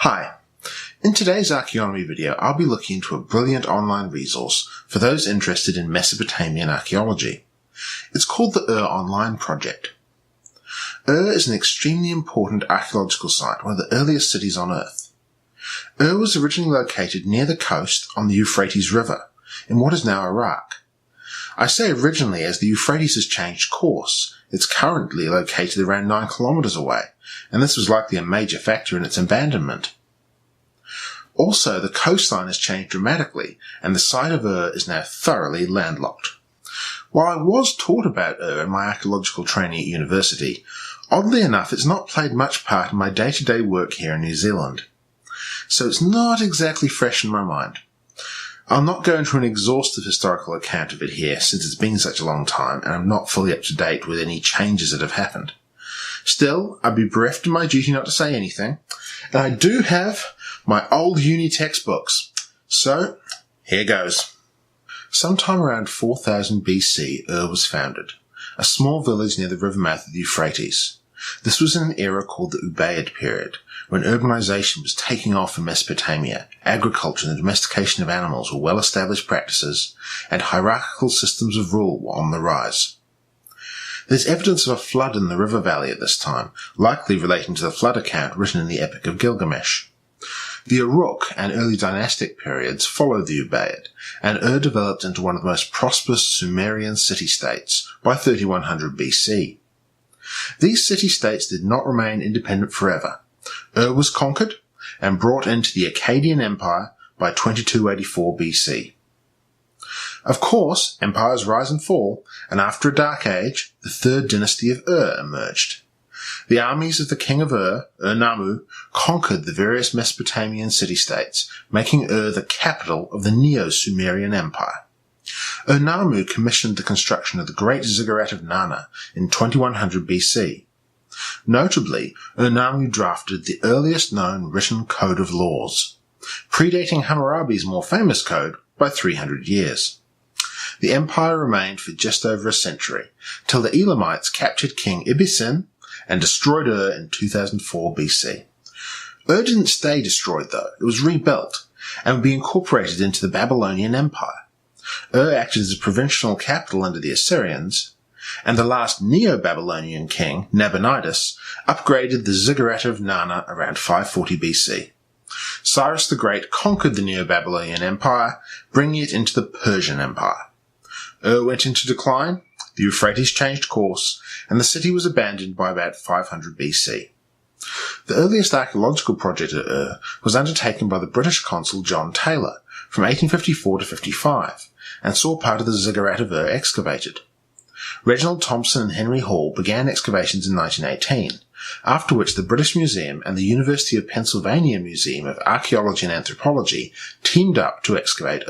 Hi, in today's archaeonomy video I'll be looking into a brilliant online resource for those interested in Mesopotamian archaeology. It's called the Online Project. is an extremely important archaeological site, one of the earliest cities on Earth. was originally located near the coast on the Euphrates River, in what is now Iraq. I say originally as the Euphrates has changed course. It's currently located around 9 kilometers away, and this was likely a major factor in its abandonment. Also, the coastline has changed dramatically, and the site of is now thoroughly landlocked. While I was taught about in my archaeological training at university, oddly enough it's not played much part in my day-to-day work here in New Zealand. So it's not exactly fresh in my mind. I'll not go into an exhaustive historical account of it here since it's been such a long time and I'm not fully up to date with any changes that have happened. Still, I'd be bereft of my duty not to say anything, and I do have my old uni textbooks. So, here goes. Sometime around 4000 BC, was founded, a small village near the river mouth of the Euphrates. This was in an era called the Ubaid period, when urbanization was taking off in Mesopotamia. Agriculture and the domestication of animals were well-established practices, and hierarchical systems of rule were on the rise. There's evidence of a flood in the river valley at this time, likely relating to the flood account written in the Epic of Gilgamesh. The Uruk and early dynastic periods followed the Ubaid, and developed into one of the most prosperous Sumerian city-states by 3100 BC. These city-states did not remain independent forever. was conquered and brought into the Akkadian Empire by 2284 BC. Of course, empires rise and fall, and after a dark age, the third dynasty of emerged. The armies of the king of Ur-Nammu, conquered the various Mesopotamian city-states, making the capital of the Neo-Sumerian Empire. Ur-Nammu commissioned the construction of the Great Ziggurat of Nana in 2100 BC. Notably, Ur-Nammu drafted the earliest known written code of laws, predating Hammurabi's more famous code by 300 years. The empire remained for just over a century, till the Elamites captured King Ibisin and destroyed in 2004 BC. Didn't stay destroyed though, it was rebuilt, and would be incorporated into the Babylonian Empire. Acted as a provincial capital under the Assyrians, and the last Neo-Babylonian king, Nabonidus, upgraded the Ziggurat of Nana around 540 BC. Cyrus the Great conquered the Neo-Babylonian Empire, bringing it into the Persian Empire. Went into decline, the Euphrates changed course, and the city was abandoned by about 500 BC. The earliest archaeological project at was undertaken by the British consul John Taylor from 1854 to 55, and saw part of the Ziggurat of excavated. Reginald Thompson and Henry Hall began excavations in 1918, after which the British Museum and the University of Pennsylvania Museum of Archaeology and Anthropology teamed up to excavate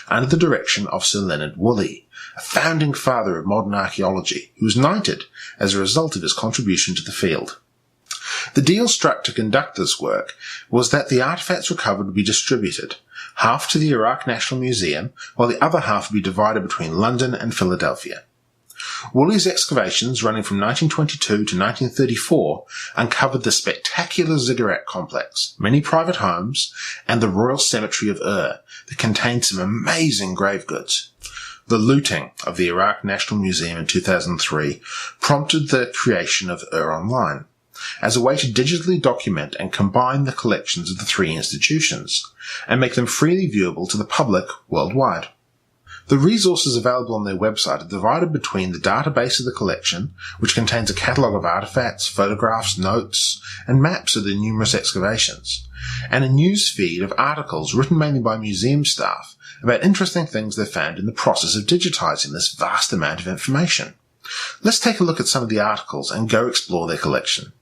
under the direction of Sir Leonard Woolley, a founding father of modern archaeology, who was knighted as a result of his contribution to the field. The deal struck to conduct this work was that the artifacts recovered would be distributed, half to the Iraq National Museum, while the other half would be divided between London and Philadelphia. Woolley's excavations, running from 1922 to 1934, uncovered the spectacular ziggurat complex, many private homes, and the royal cemetery of that contained some amazing grave goods. The looting of the Iraq National Museum in 2003 prompted the creation of Online, as a way to digitally document and combine the collections of the three institutions, and make them freely viewable to the public worldwide. The resources available on their website are divided between the database of the collection, which contains a catalogue of artifacts, photographs, notes, and maps of the numerous excavations, and a news feed of articles written mainly by museum staff about interesting things they found in the process of digitizing this vast amount of information. Let's take a look at some of the articles and go explore their collection.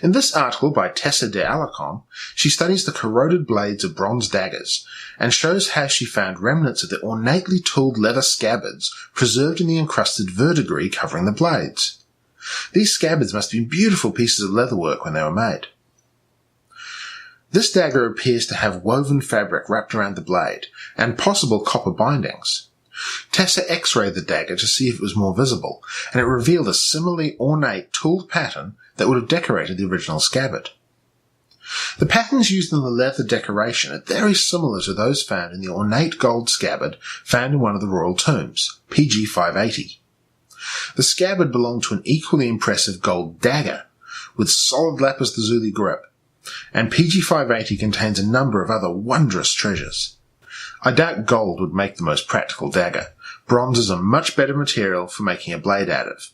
In this article by Tessa de Alarcon, she studies the corroded blades of bronze daggers and shows how she found remnants of the ornately tooled leather scabbards preserved in the encrusted verdigris covering the blades. These scabbards must have been beautiful pieces of leatherwork when they were made. This dagger appears to have woven fabric wrapped around the blade and possible copper bindings. Tessa x-rayed the dagger to see if it was more visible, and it revealed a similarly ornate tooled pattern that would have decorated the original scabbard. The patterns used in the leather decoration are very similar to those found in the ornate gold scabbard found in one of the royal tombs, PG 580. The scabbard belonged to an equally impressive gold dagger, with solid lapis lazuli grip, and PG 580 contains a number of other wondrous treasures. I doubt gold would make the most practical dagger. Bronze is a much better material for making a blade out of.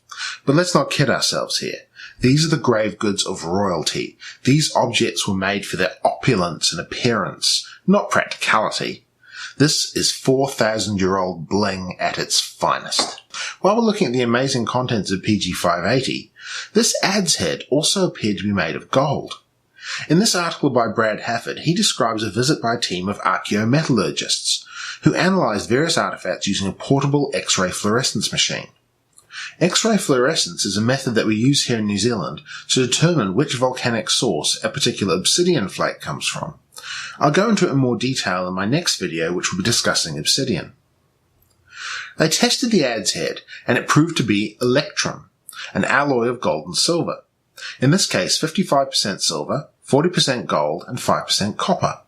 But let's not kid ourselves here. These are the grave goods of royalty. These objects were made for their opulence and appearance, not practicality. This is 4,000-year-old bling at its finest. While we're looking at the amazing contents of PG 580, this adze head also appeared to be made of gold. In this article by Brad Hafford, he describes a visit by a team of archaeometallurgists who analysed various artefacts using a portable X-ray fluorescence machine. X-ray fluorescence is a method that we use here in New Zealand to determine which volcanic source a particular obsidian flake comes from. I'll go into it in more detail in my next video, which will be discussing obsidian. They tested the adze head, and it proved to be electrum, an alloy of gold and silver. In this case, 55% silver, 40% gold, and 5% copper.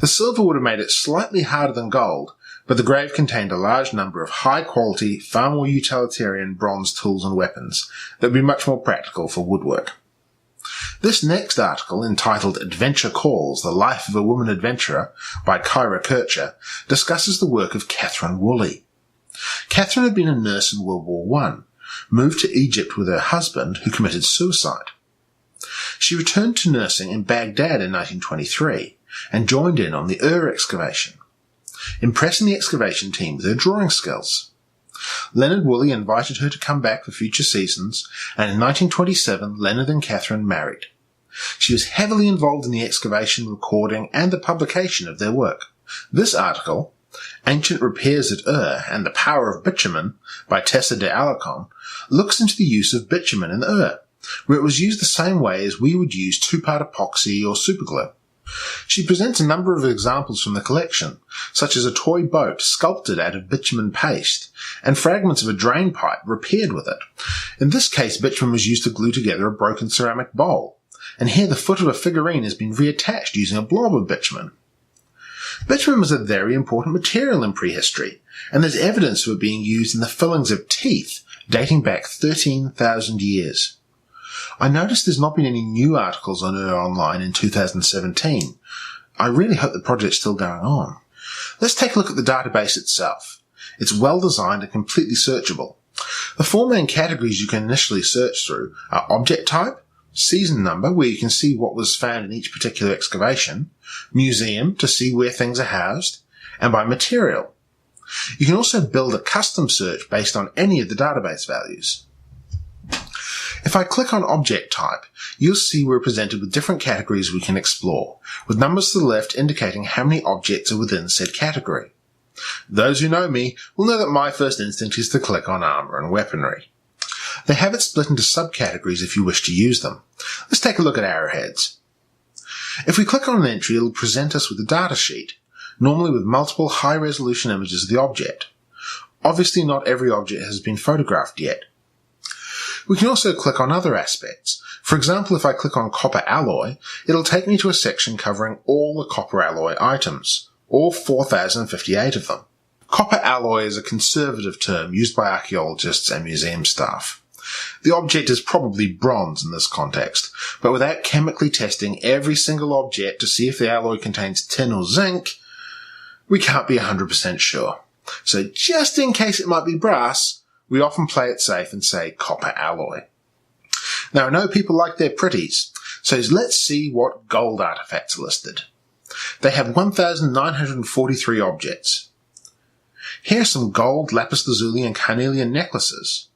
The silver would have made it slightly harder than gold, but the grave contained a large number of high-quality, far more utilitarian bronze tools and weapons that would be much more practical for woodwork. This next article, entitled Adventure Calls, The Life of a Woman Adventurer by Kyra Kircher, discusses the work of Catherine Woolley. Catherine had been a nurse in World War I, moved to Egypt with her husband, who committed suicide. She returned to nursing in Baghdad in 1923 and joined in on the excavation, impressing the excavation team with her drawing skills. Leonard Woolley invited her to come back for future seasons, and in 1927 Leonard and Catherine married. She was heavily involved in the excavation, recording, and the publication of their work. This article, Ancient Repairs at and the Power of Bitumen by Tessa de Alarcon, looks into the use of bitumen in where it was used the same way as we would use two-part epoxy or superglue. She presents a number of examples from the collection, such as a toy boat sculpted out of bitumen paste, and fragments of a drain pipe repaired with it. In this case, bitumen was used to glue together a broken ceramic bowl, and here the foot of a figurine has been reattached using a blob of bitumen. Bitumen was a very important material in prehistory, and there's evidence of it being used in the fillings of teeth dating back 13,000 years. I noticed there's not been any new articles on online in 2017. I really hope the project's still going on. Let's take a look at the database itself. It's well designed and completely searchable. The four main categories you can initially search through are object type, season number, where you can see what was found in each particular excavation, museum, to see where things are housed, and by material. You can also build a custom search based on any of the database values. If I click on object type, you'll see we're presented with different categories we can explore, with numbers to the left indicating how many objects are within said category. Those who know me will know that my first instinct is to click on armor and weaponry. They have it split into subcategories if you wish to use them. Let's take a look at arrowheads. If we click on an entry, it'll present us with a data sheet, normally with multiple high-resolution images of the object. Obviously, not every object has been photographed yet. We can also click on other aspects. For example, if I click on copper alloy, it'll take me to a section covering all the copper alloy items, all 4,058 of them. Copper alloy is a conservative term used by archaeologists and museum staff. The object is probably bronze in this context, but without chemically testing every single object to see if the alloy contains tin or zinc, we can't be 100% sure. So just in case it might be brass, we often play it safe and say copper alloy. Now I know people like their pretties, so let's see what gold artifacts are listed. They have 1,943 objects. Here are some gold lapis lazuli and carnelian necklaces.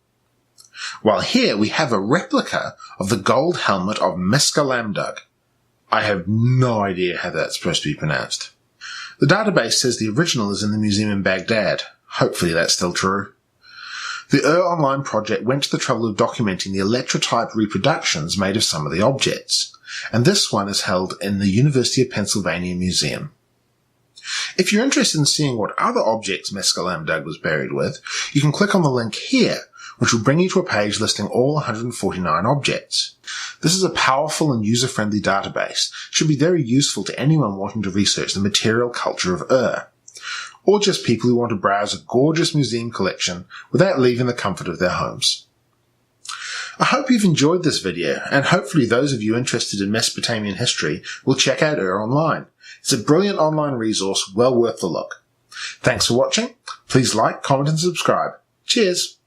While here we have a replica of the gold helmet of Mescalamdug. I have no idea how that's supposed to be pronounced. The database says the original is in the museum in Baghdad. Hopefully that's still true. The Online project went to the trouble of documenting the electrotype reproductions made of some of the objects, and this one is held in the University of Pennsylvania Museum. If you're interested in seeing what other objects Mescalamdug was buried with, you can click on the link here, which will bring you to a page listing all 149 objects. This is a powerful and user-friendly database. It should be very useful to anyone wanting to research the material culture of or just people who want to browse a gorgeous museum collection without leaving the comfort of their homes. I hope you've enjoyed this video, and hopefully those of you interested in Mesopotamian history will check out Online. It's a brilliant online resource well worth the look. Thanks for watching. Please like, comment and subscribe. Cheers!